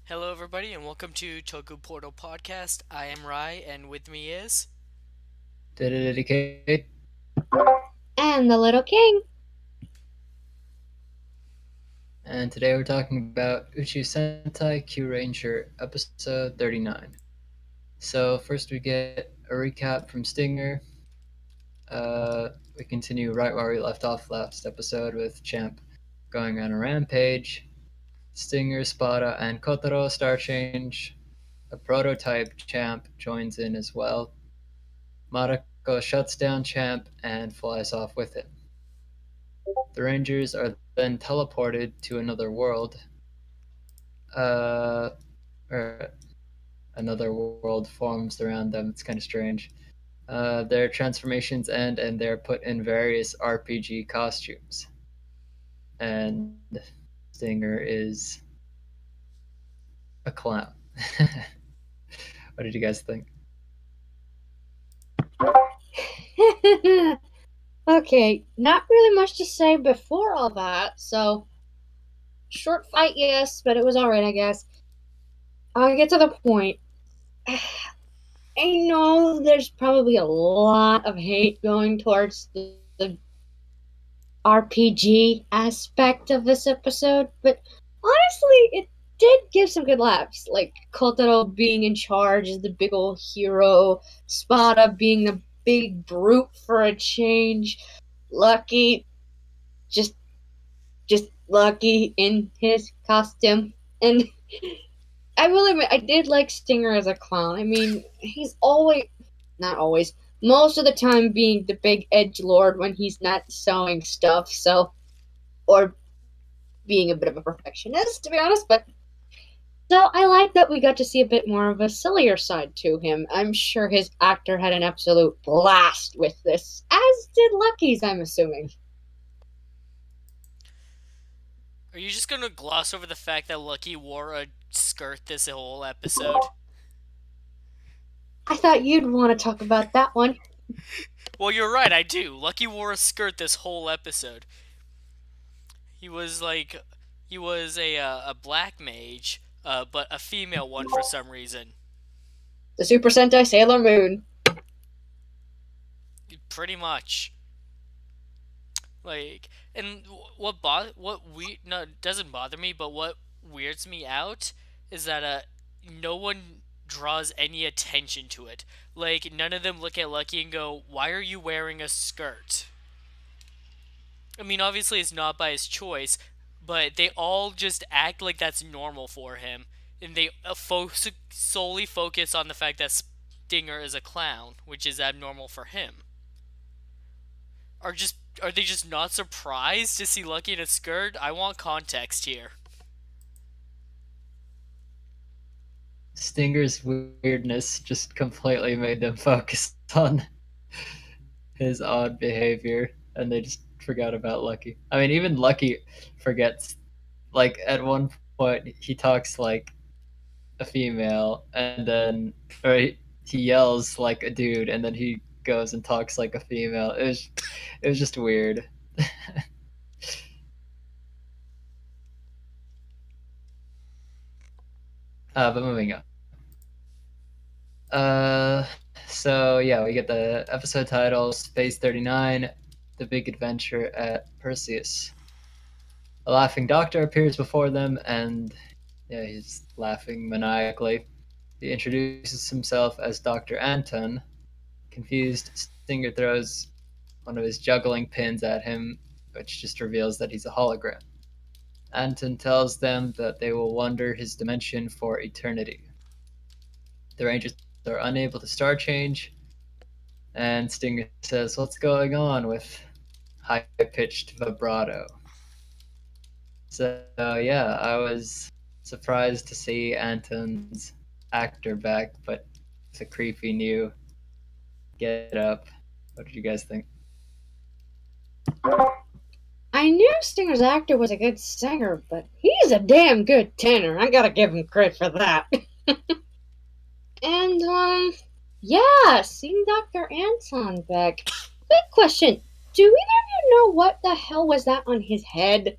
Hello, everybody, and welcome to Toku Portal Podcast. I am Rai, and with me is. Dedicate. And the Little King. And today we're talking about Uchuu Sentai KyuuRanger episode 39. So first we get a recap from Stinger. We continue right where we left off last episode with Champ going on a rampage. Stinger, Spada, and Kotaro star change. A prototype Champ joins in as well. Mariko shuts down Champ and flies off with him. The Rangers are then teleported to another world. Or another world forms around them. It's kind of strange. Their transformations end, and they're put in various RPG costumes. And Stinger is a clown. What did you guys think? Okay, not really much to say before all that, so short fight, yes, but it was alright, I guess. I'll get to the point. I know there's probably a lot of hate going towards the RPG aspect of this episode, but honestly, it did give some good laughs. Like Kotaro being in charge as the big old hero, Spada being the big brute for a change, Lucky just Lucky in his costume. And I will admit, I did like Stinger as a clown. I mean, he's always, not always, most of the time being the big edge lord when he's not sewing stuff, so, or being a bit of a perfectionist, to be honest, but so I like that we got to see a bit more of a sillier side to him. I'm sure his actor had an absolute blast with this, as did Lucky's, I'm assuming. Are you just gonna gloss over the fact that Lucky wore a skirt this whole episode? I thought you'd want to talk about that one. Well, you're right, I do. Lucky wore a skirt this whole episode. He was like. He was a black mage, but a female one for some reason. The Super Sentai Sailor Moon. Pretty much. Like, and no, doesn't bother me, but what weirds me out is that no one draws any attention to it. Like, none of them look at Lucky and go, "Why are you wearing a skirt?" I mean, obviously it's not by his choice, but they all just act like that's normal for him, and they solely focus on the fact that Stinger is a clown, which is abnormal for him. Are they just not surprised to see Lucky in a skirt? I want context here. Stinger's weirdness just completely made them focus on his odd behavior, and they just forgot about Lucky. I mean, even Lucky forgets. Like at one point, he talks like a female, and then or he yells like a dude, and then he goes and talks like a female. It was just weird. But moving on. Uh, so yeah, we get the episode title, Space 39, The Big Adventure at Perseus. A laughing doctor appears before them, and yeah, he's laughing maniacally. He introduces himself as Dr. Anton. Confused, Stinger throws one of his juggling pins at him, which just reveals that he's a hologram. Anton tells them that they will wander his dimension for eternity. The Rangers are unable to star change, and Stinger says, "What's going on?" with high-pitched vibrato. So yeah, I was surprised to see Anton's actor back, but it's a creepy new get up. What did you guys think? I knew Stinger's actor was a good singer, but he's a damn good tenor. I gotta give him credit for that. And, yeah, seeing Dr. Anton back. Quick question. Do either of you know what the hell was that on his head?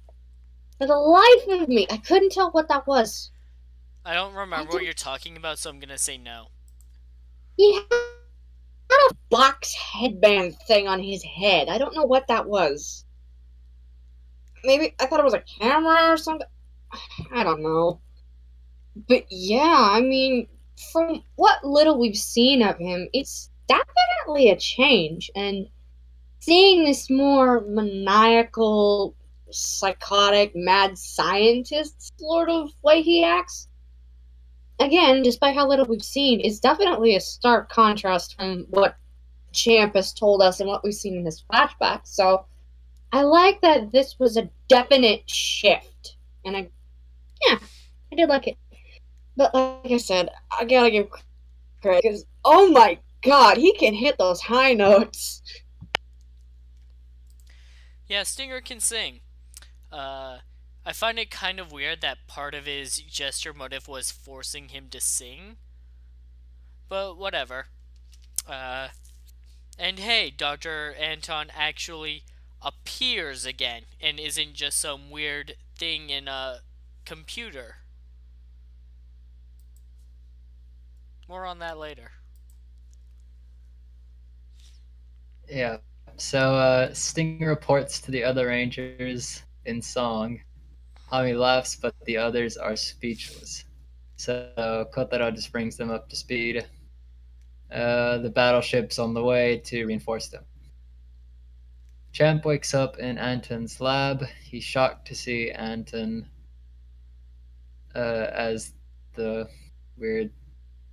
For the life of me, I couldn't tell what that was. I don't I remember what don't. you're talking about, so I'm gonna say no. He had a box headband thing on his head. I don't know what that was. Maybe I thought it was a camera or something. I don't know. But yeah, I mean, from what little we've seen of him, it's definitely a change. And seeing this more maniacal, psychotic, mad scientist sort of way he acts, again, despite how little we've seen, is definitely a stark contrast from what Champ has told us and what we've seen in his flashbacks. So I like that this was a definite shift. And yeah, I did like it. But like I said, I gotta give credit because, oh my god, he can hit those high notes. Yeah, Stinger can sing. Uh, I find it kind of weird that part of his gesture motive was forcing him to sing, but whatever. Uh, and hey, Dr. Anton actually appears again and isn't just some weird thing in a computer. More on that later. Yeah. So Sting reports to the other Rangers in song. Hami laughs, but the others are speechless. So Kotaro just brings them up to speed. The battleship's on the way to reinforce them. Champ wakes up in Anton's lab. He's shocked to see Anton as the weird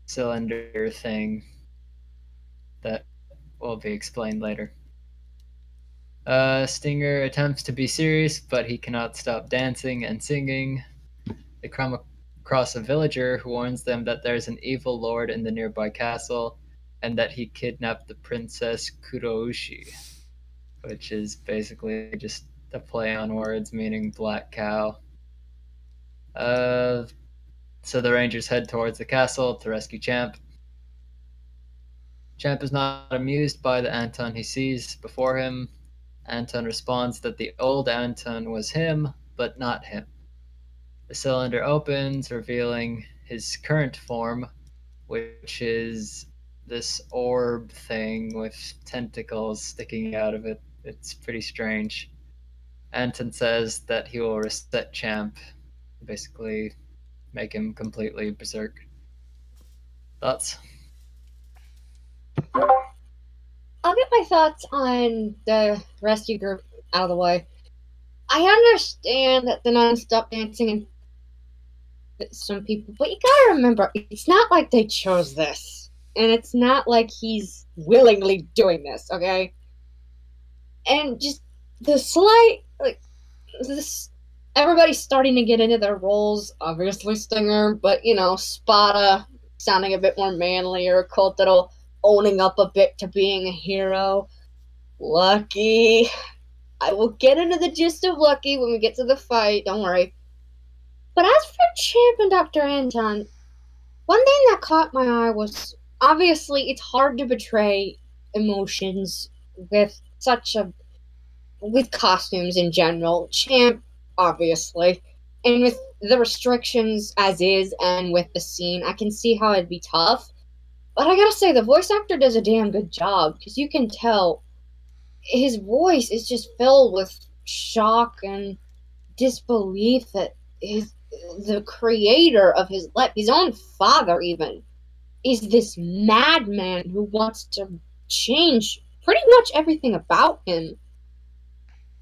cylinder thing that will be explained later. Stinger attempts to be serious, but he cannot stop dancing and singing. They come across a villager who warns them that there's an evil lord in the nearby castle and that he kidnapped the princess Kuroushi, which is basically just a play on words meaning black cow. Uh, so the Rangers head towards the castle to rescue Champ. Champ is not amused by the Anton he sees before him. Anton responds that the old Anton was him, but not him. The cylinder opens, revealing his current form, which is this orb thing with tentacles sticking out of it. It's pretty strange. Anton says that he will reset Champ, basically make him completely berserk. Thoughts? I'll get my thoughts on the rescue group out of the way. I understand that the non-stop dancing and some people, but you gotta remember, it's not like they chose this, and it's not like he's willingly doing this. Okay, and just the slight like this. Everybody's starting to get into their roles. Obviously, Stinger, but Spada sounding a bit more manly, or Kotaro owning up a bit to being a hero. Lucky. I will get into the gist of Lucky when we get to the fight. Don't worry. But as for Champ and Dr. Anton, one thing that caught my eye was obviously it's hard to portray emotions with such a with costumes in general. Champ, obviously. And with the restrictions as is and with the scene, I can see how it'd be tough. But I gotta say, the voice actor does a damn good job because you can tell his voice is just filled with shock and disbelief that the creator of his life, his own father even, is this madman who wants to change pretty much everything about him.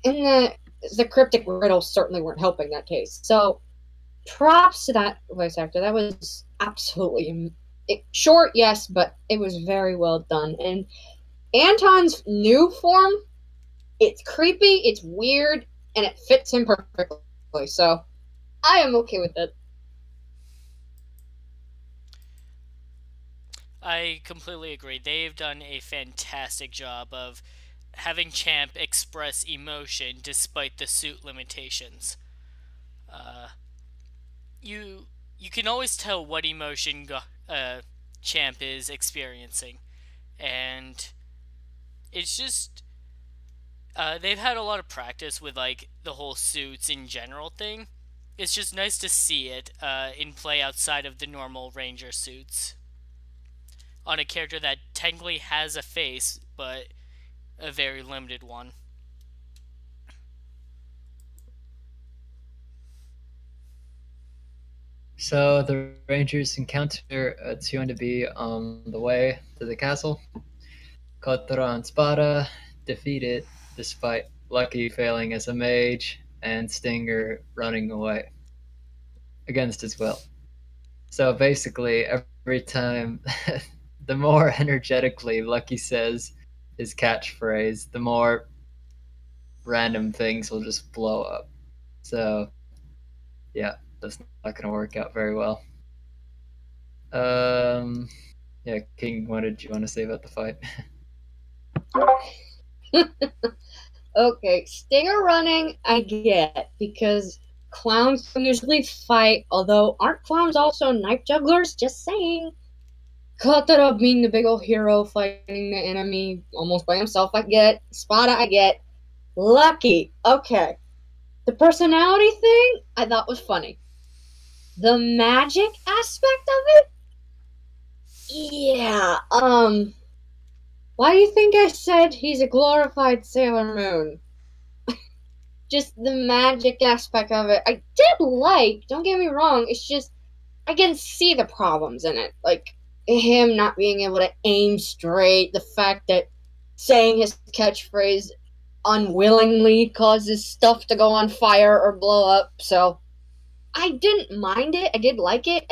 And the cryptic riddles certainly weren't helping that case. So props to that voice actor. That was absolutely short, yes, but it was very well done. And Anton's new form, it's creepy, it's weird, and it fits him perfectly. So I am okay with it. I completely agree. They've done a fantastic job of having Champ express emotion despite the suit limitations. Uh, you can always tell what emotion Champ is experiencing, and it's just they've had a lot of practice with like the whole suits in general thing, it's just nice to see it in play outside of the normal Ranger suits on a character that technically has a face, but a very limited one. So the Rangers encounter Uchuu to be on the way to the castle. Kotaro and Spada defeat it despite Lucky failing as a mage and Stinger running away against his will. So basically, every time, the more energetically Lucky says his catchphrase, the more random things will just blow up. So, yeah, that's not going to work out very well. Yeah, King, what did you want to say about the fight? Okay, Stinger running, I get, because clowns don't usually fight, although aren't clowns also knife jugglers? Just saying. Kotaro being the big old hero fighting the enemy almost by himself, I get. Spada, I get. Lucky, okay. The personality thing, I thought was funny. The magic aspect of it? Yeah, why do you think I said he's a glorified Sailor Moon? Just the magic aspect of it. I did like, don't get me wrong, it's just, I can see the problems in it. Like, him not being able to aim straight, the fact that saying his catchphrase unwillingly causes stuff to go on fire or blow up, so I didn't mind it. I did like it.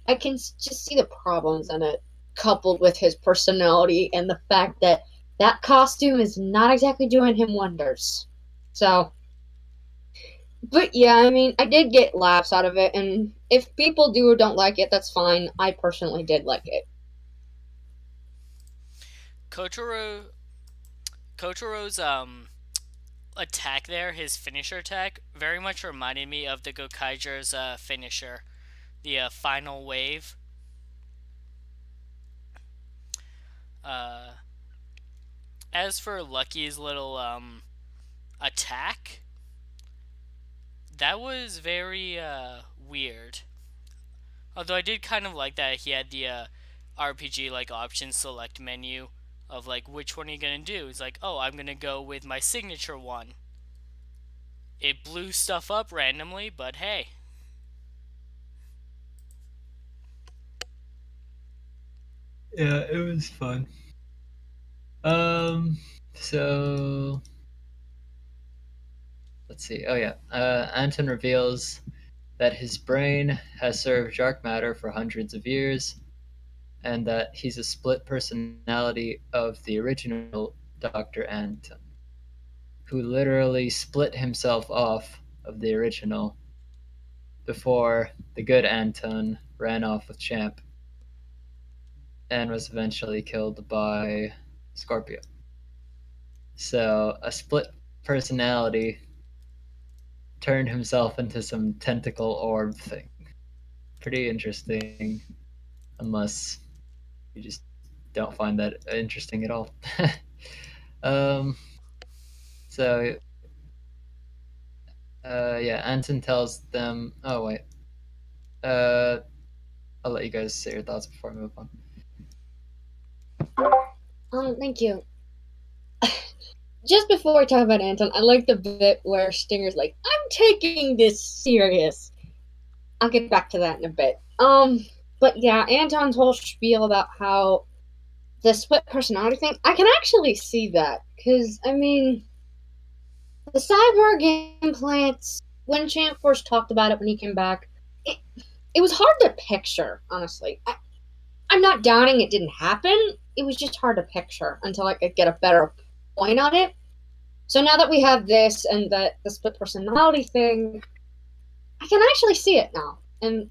I can just see the problems in it, coupled with his personality and the fact that that costume is not exactly doing him wonders. So, but yeah, I mean, I did get laughs out of it, and if people do or don't like it, that's fine. I personally did like it. Kotaro's attack there, his finisher attack, very much reminded me of the Gokaiger's finisher, the final wave. As for Lucky's little attack, that was very weird. Although I did kind of like that he had the RPG like option select menu of like which one are you gonna do. It's like, oh, I'm gonna go with my signature one. It blew stuff up randomly, but hey. Yeah, it was fun. So let's see. Oh yeah, Anton reveals that his brain has served dark matter for hundreds of years, and that he's a split personality of the original Dr. Anton, who literally split himself off of the original before the good Anton ran off with Champ and was eventually killed by Scorpio. So a split personality turned himself into some tentacle orb thing. Pretty interesting, unless you just don't find that interesting at all. So yeah, Anton tells them. Oh wait, I'll let you guys say your thoughts before I move on. Thank you. Just before I talk about Anton, I like the bit where Stinger's like, I'm taking this serious. I'll get back to that in a bit. But yeah, Anton's whole spiel about how the split personality thing, I can actually see that. Because, I mean, the cyborg implants, when Champ first talked about it when he came back, it was hard to picture, honestly. I'm not doubting it didn't happen. It was just hard to picture until I could get a better point on it. So now that we have this and the split personality thing, I can actually see it now. And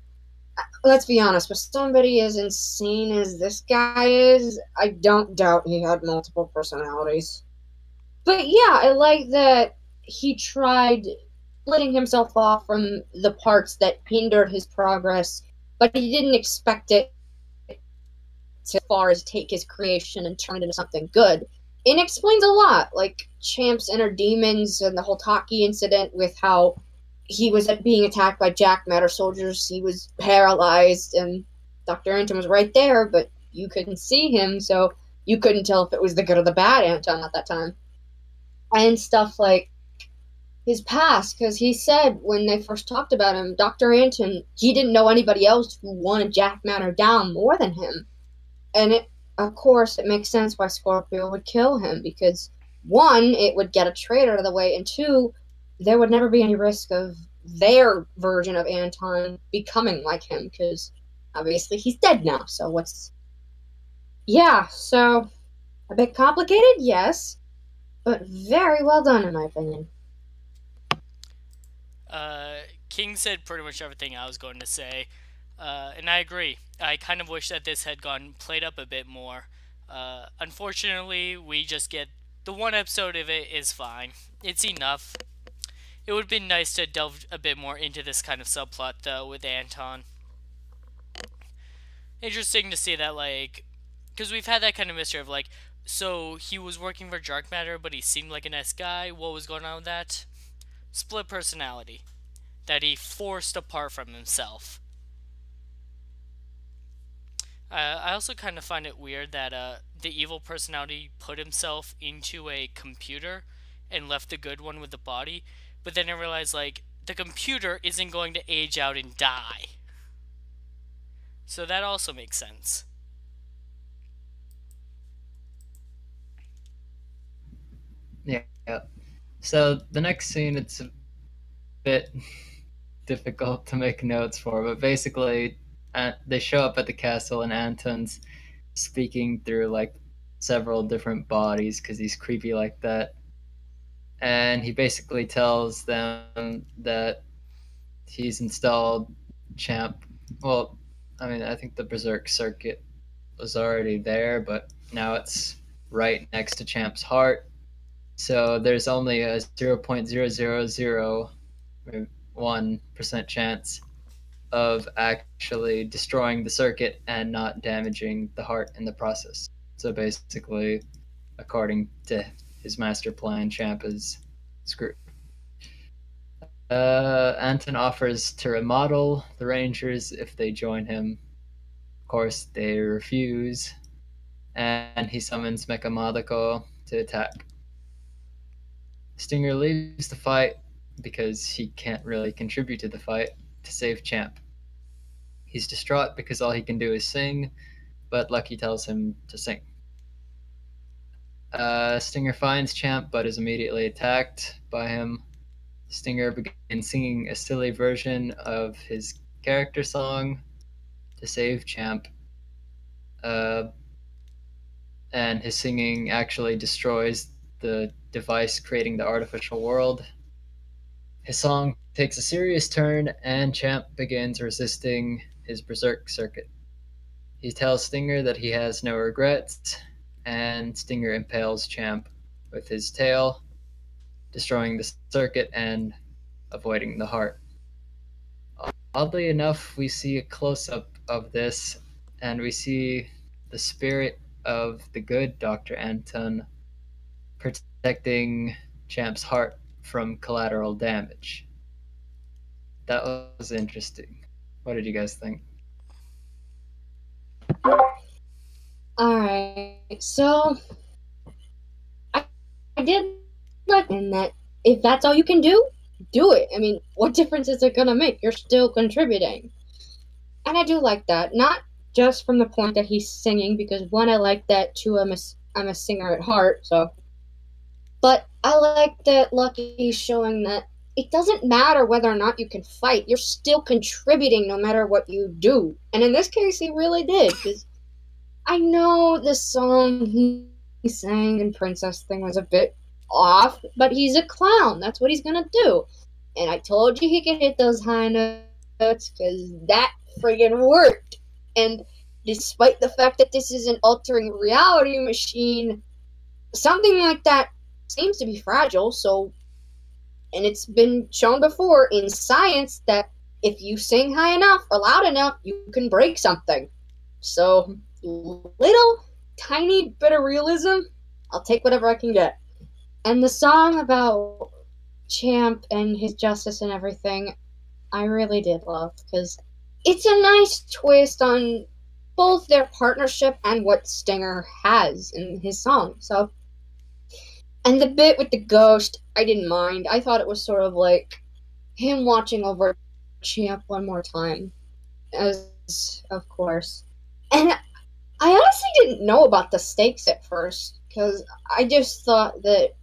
let's be honest, with somebody as insane as this guy is, I don't doubt he had multiple personalities. But yeah, I like that he tried splitting himself off from the parts that hindered his progress, but he didn't expect it to far as take his creation and turn it into something good. It explains a lot, like Champ's inner demons and the whole Taki incident with how he was being attacked by Jack Matter soldiers. He was paralyzed, and Dr. Anton was right there, but you couldn't see him, so you couldn't tell if it was the good or the bad Anton at that time. And stuff like his past, because he said when they first talked about him, Dr. Anton, he didn't know anybody else who wanted Jack Matter down more than him. And of course, it makes sense why Scorpio would kill him, because one, it would get a traitor out of the way, and two, there would never be any risk of their version of Anton becoming like him, because obviously he's dead now, so what's... Yeah, so a bit complicated, yes, but very well done in my opinion. King said pretty much everything I was going to say, and I agree. I kind of wish that this had gone played up a bit more. Unfortunately, we just get the one episode of it is fine. It's enough. It would have been nice to delve a bit more into this kind of subplot, though, with Anton. Interesting to see that, like, because we've had that kind of mystery of, like, so he was working for Dark Matter, but he seemed like a nice guy. What was going on with that? Split personality that he forced apart from himself. I also kind of find it weird that the evil personality put himself into a computer and left the good one with the body, but then I realized, like, the computer isn't going to age out and die. So that also makes sense. Yeah. So the next scene, it's a bit difficult to make notes for, but basically they show up at the castle and Anton's speaking through like several different bodies because he's creepy like that. And he basically tells them that he's installed Champ. Well, I mean, I think the Berserk circuit was already there, but now it's right next to Champ's heart. So there's only a 0.0001% chance of actually destroying the circuit and not damaging the heart in the process. So basically, according to his master plan, Champ is screwed. Anton offers to remodel the Rangers if they join him. Of course, they refuse, and he summons Mecha Madako to attack. Stinger leaves the fight because he can't really contribute to the fight to save Champ. He's distraught because all he can do is sing, but Lucky tells him to sing. Stinger finds Champ but is immediately attacked by him. Stinger begins singing a silly version of his character song to save Champ. And his singing actually destroys the device creating the artificial world. His song takes a serious turn and Champ begins resisting his Berserk circuit. He tells Stinger that he has no regrets, and Stinger impales Champ with his tail, destroying the circuit and avoiding the heart. Oddly enough, we see a close-up of this, and we see the spirit of the good Dr. Anton protecting Champ's heart from collateral damage. That was interesting. What did you guys think? Alright, so I did like in that if that's all you can do it. I mean, what difference is it gonna make? You're still contributing. And I do like that. Not just from the point that he's singing, because one, I like that, two, I'm a singer at heart, so. But I like that Lucky's showing that it doesn't matter whether or not you can fight. You're still contributing no matter what you do. And in this case, he really did, because I know the song he sang in Princess thing was a bit off, but he's a clown. That's what he's gonna do. And I told you he could hit those high notes, because that friggin' worked. And despite the fact that this is an altering reality machine, something like that seems to be fragile, so... And it's been shown before in science that if you sing high enough or loud enough, you can break something. So, little tiny bit of realism, I'll take whatever I can get. And the song about Champ and his justice and everything, I really did love, because it's a nice twist on both their partnership and what Stinger has in his song. So, and the bit with the ghost, I didn't mind. I thought it was sort of like him watching over Champ one more time, as of course. And I honestly didn't know about the stakes at first, because I just thought that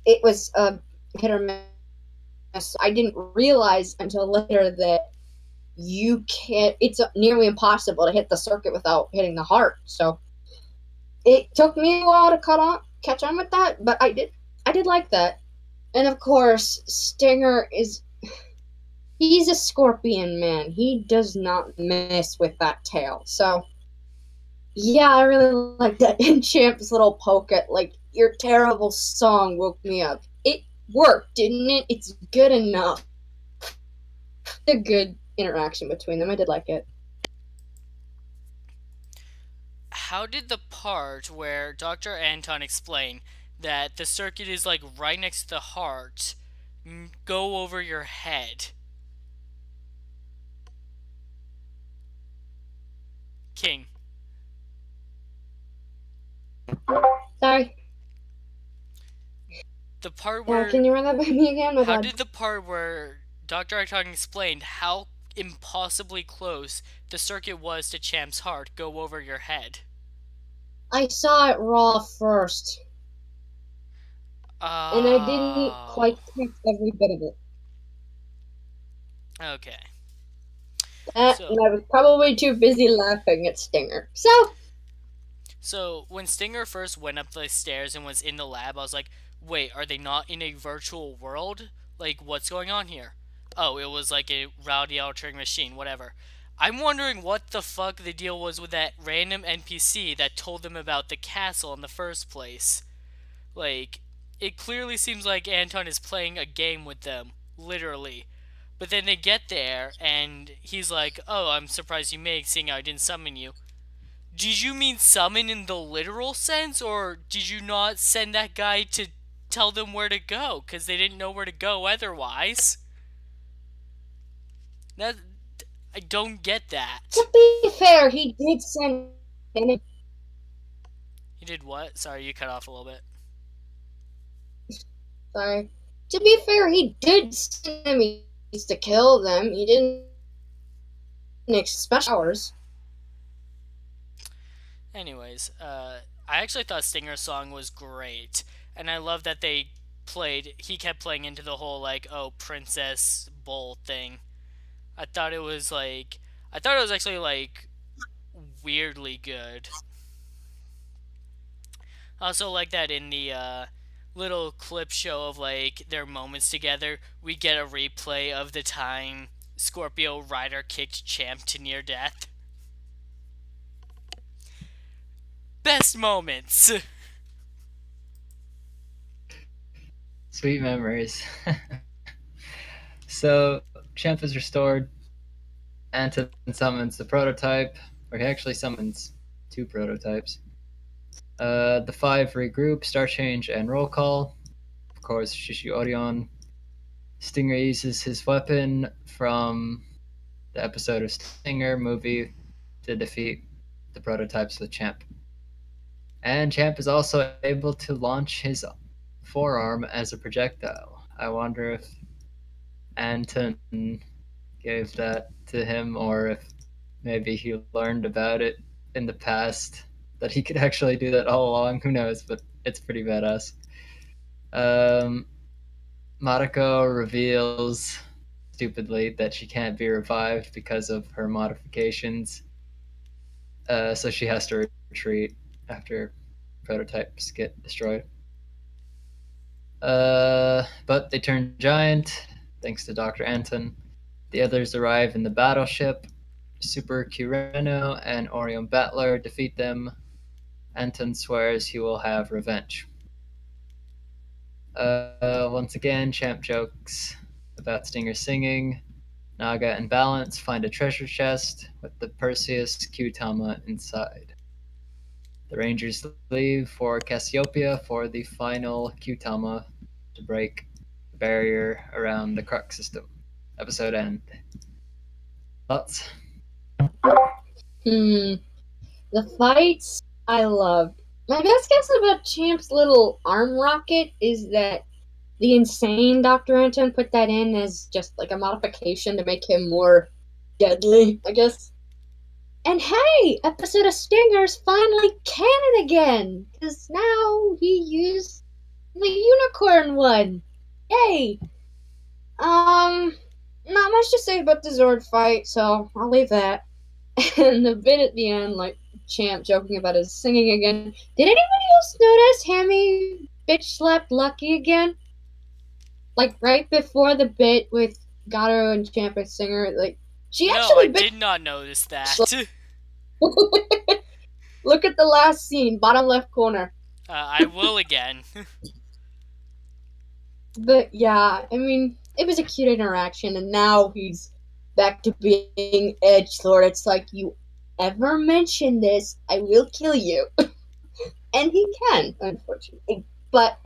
it was a hit or miss. I didn't realize until later that you can't. It's nearly impossible to hit the circuit without hitting the heart. So it took me a while to catch on with that, but I did. I did like that. And of course, Stinger is. He's a scorpion man. He does not mess with that tail. So yeah, I really like that. And Champ's little poke at, like, your terrible song woke me up. It worked, didn't it? It's good enough. A good interaction between them. I did like it. How did the part where Dr. Anton explained that the circuit is like right next to the heart go over your head? King. Sorry. The part Yeah, where can you run that by me again? My how bad. did the part where Dr. Anton explained how impossibly close the circuit was to Champ's heart go over your head? I saw it raw first, and I didn't quite catch every bit of it. Okay. And I was probably too busy laughing at Stinger. So when Stinger first went up the stairs and was in the lab, I was like, wait, are they not in a virtual world? Like, what's going on here? Oh, it was like a rowdy altering machine, whatever. I'm wondering what the fuck the deal was with that random NPC that told them about the castle in the first place. Like, it clearly seems like Anton is playing a game with them, literally. But then they get there, and he's like, oh, I'm surprised you made, seeing I didn't summon you. Did you mean summon in the literal sense, or did you not send that guy to tell them where to go? Because they didn't know where to go otherwise. That, I don't get that. To be fair, he did send... He did what? Sorry, you cut off a little bit. Sorry. To be fair, he did send enemies to kill them. He didn't expect ours. Anyways, I actually thought Stinger's song was great, and I love that he kept playing into the whole, like, oh, princess bull thing. I thought it was actually, like, weirdly good. I also like that in the, little clip show of, like, their moments together, we get a replay of the time Scorpio Rider kicked Champ to near death. Best moments. Sweet memories. So, Champ is restored. Anton summons the prototype, or he actually summons 2 prototypes. The 5 regroup, star change, and roll call. Of course, Shishu Orion. Stinger uses his weapon from the episode of Stinger movie to defeat the prototypes with Champ. And Champ is also able to launch his forearm as a projectile. I wonder if Anton gave that to him, or if maybe he learned about it in the past, that he could actually do that all along. Who knows, but it's pretty badass. Mariko reveals stupidly that she can't be revived because of her modifications. So she has to retreat after prototypes get destroyed. But they turn giant, thanks to Dr. Anton. The others arrive in the battleship. Super KyuuRanger and Orion Battler defeat them. Anton swears he will have revenge. Once again, Champ jokes about Stinger singing. Naga and Balance find a treasure chest with the Perseus Q-Tama inside. The Rangers leave for Cassiopeia for the final Q-Tama to break the barrier around the Crux system. Episode end. Thoughts? The fights I loved. My best guess about Champ's little arm rocket is that the insane Dr. Anton put that in as just like a modification to make him more deadly, I guess. And hey, episode of Stinger's finally canon again, because now he used the unicorn one. Yay! Not much to say about the Zord fight, so I'll leave that. And the bit at the end, like Champ joking about his singing again. Did anybody else notice Hammy bitch slapped Lucky again? Like right before the bit with Gato and Champ as singer, like she actually. No, I did not notice that. Look at the last scene, bottom left corner. I will again. But yeah, I mean, it was a cute interaction, and now he's back to being edgelord. It's like, you ever mention this, I will kill you. And he can, unfortunately. But,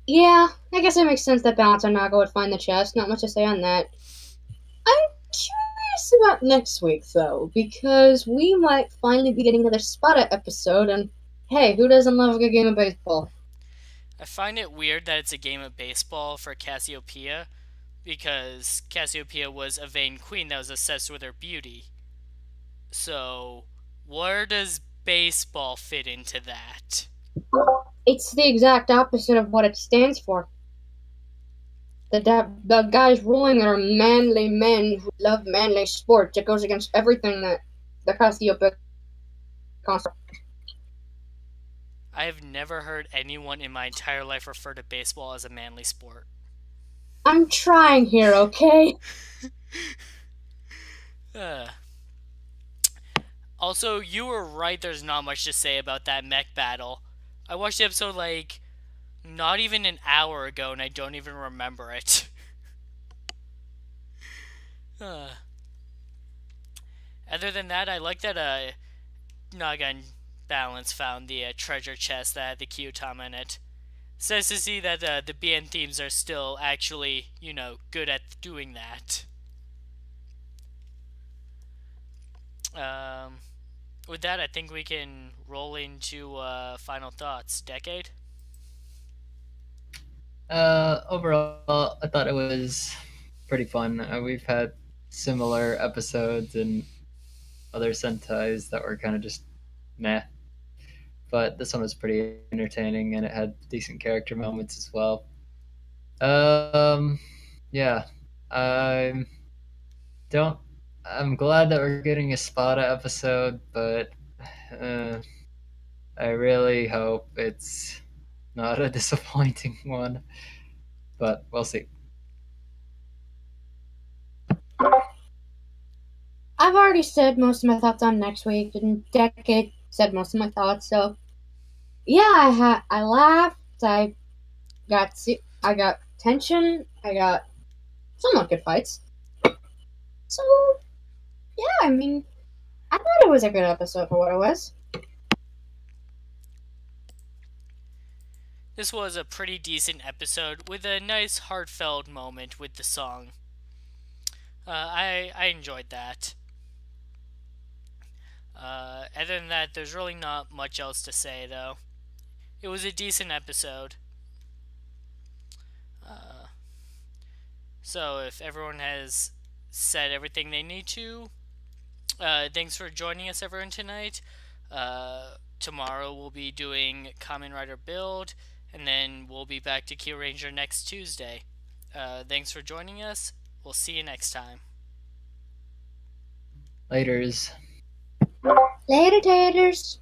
yeah, I guess it makes sense that Balance on Naga would find the chest. Not much to say on that. I'm curious about next week, though, because we might finally be getting another Spada episode, and hey, who doesn't love a good game of baseball? I find it weird that it's a game of baseball for Cassiopeia, because Cassiopeia was a vain queen that was obsessed with her beauty. So, where does baseball fit into that? It's the exact opposite of what it stands for. The guys ruling are manly men who love manly sports. It goes against everything that the Cassiopeia concept. I have never heard anyone in my entire life refer to baseball as a manly sport. I'm trying here, okay? Also, you were right, there's not much to say about that mech battle. I watched the episode like not even an hour ago and I don't even remember it. Other than that, I like that Naga and Balance found the treasure chest that had the Kyutama in it. It's nice to see that the BN themes are still actually, good at doing that. With that, I think we can roll into final thoughts. Decade? Overall, I thought it was pretty fun. We've had similar episodes in other Sentais that were kind of just meh. But this one was pretty entertaining and it had decent character moments as well. Yeah. I'm glad that we're getting a Spada episode, but I really hope it's not a disappointing one. But we'll see. I've already said most of my thoughts on next week, and Decade said most of my thoughts, so yeah, I laughed, I got tension, I got somewhat good fights. So, yeah, I mean, I thought it was a good episode for what it was. This was a pretty decent episode with a nice heartfelt moment with the song. I enjoyed that. Other than that, there's really not much else to say, though. It was a decent episode. So if everyone has said everything they need to, thanks for joining us, everyone, tonight. Tomorrow we'll be doing Kamen Rider Build, and then we'll be back to KyuuRanger next Tuesday. Thanks for joining us. We'll see you next time. Laters. Later, taters.